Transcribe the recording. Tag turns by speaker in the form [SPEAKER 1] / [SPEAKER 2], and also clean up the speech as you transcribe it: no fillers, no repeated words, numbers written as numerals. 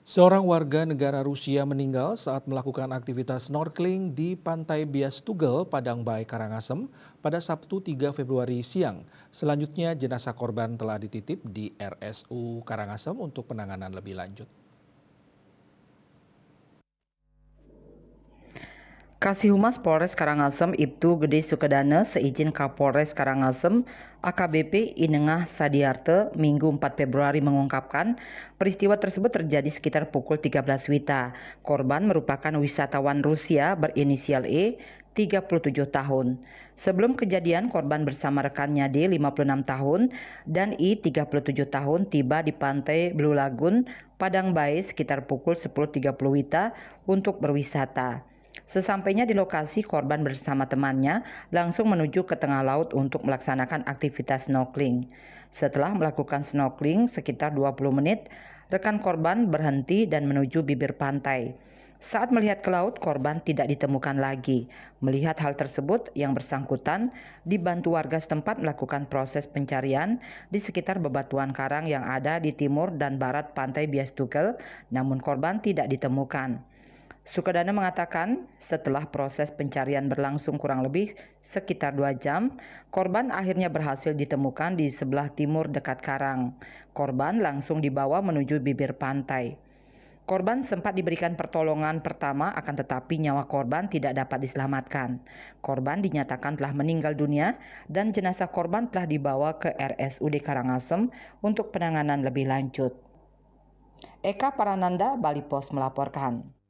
[SPEAKER 1] Seorang warga negara Rusia meninggal saat melakukan aktivitas snorkeling di Pantai Bias Tugel, Padangbai, Karangasem pada Sabtu 3 Februari siang. Selanjutnya jenazah korban telah dititip di RSU Karangasem untuk penanganan lebih lanjut.
[SPEAKER 2] Kasih Humas Polres Karangasem Ibtu Gede Sukedana seizin Kapolres Karangasem AKBP Inengah Sadiarte Minggu 4 Februari mengungkapkan peristiwa tersebut terjadi sekitar pukul 13 WITA. Korban merupakan wisatawan Rusia berinisial E 37 tahun. Sebelum kejadian, korban bersama rekannya D 56 tahun dan I 37 tahun tiba di pantai Blue Lagoon, Padangbai sekitar pukul 10.30 WITA untuk berwisata. Sesampainya di lokasi, korban bersama temannya langsung menuju ke tengah laut untuk melaksanakan aktivitas snorkeling. Setelah melakukan snorkeling sekitar 20 menit, rekan korban berhenti dan menuju bibir pantai. Saat melihat ke laut, korban tidak ditemukan lagi. Melihat hal tersebut, yang bersangkutan dibantu warga setempat melakukan proses pencarian di sekitar bebatuan karang yang ada di timur dan barat pantai Bias Tugel, namun korban tidak ditemukan. Sukadana mengatakan setelah proses pencarian berlangsung kurang lebih sekitar 2 jam, korban akhirnya berhasil ditemukan di sebelah timur dekat karang. Korban langsung dibawa menuju bibir pantai. Korban sempat diberikan pertolongan pertama, akan tetapi nyawa korban tidak dapat diselamatkan. Korban dinyatakan telah meninggal dunia dan jenazah korban telah dibawa ke RSUD Karangasem untuk penanganan lebih lanjut. Eka Parananda, Bali Pos melaporkan.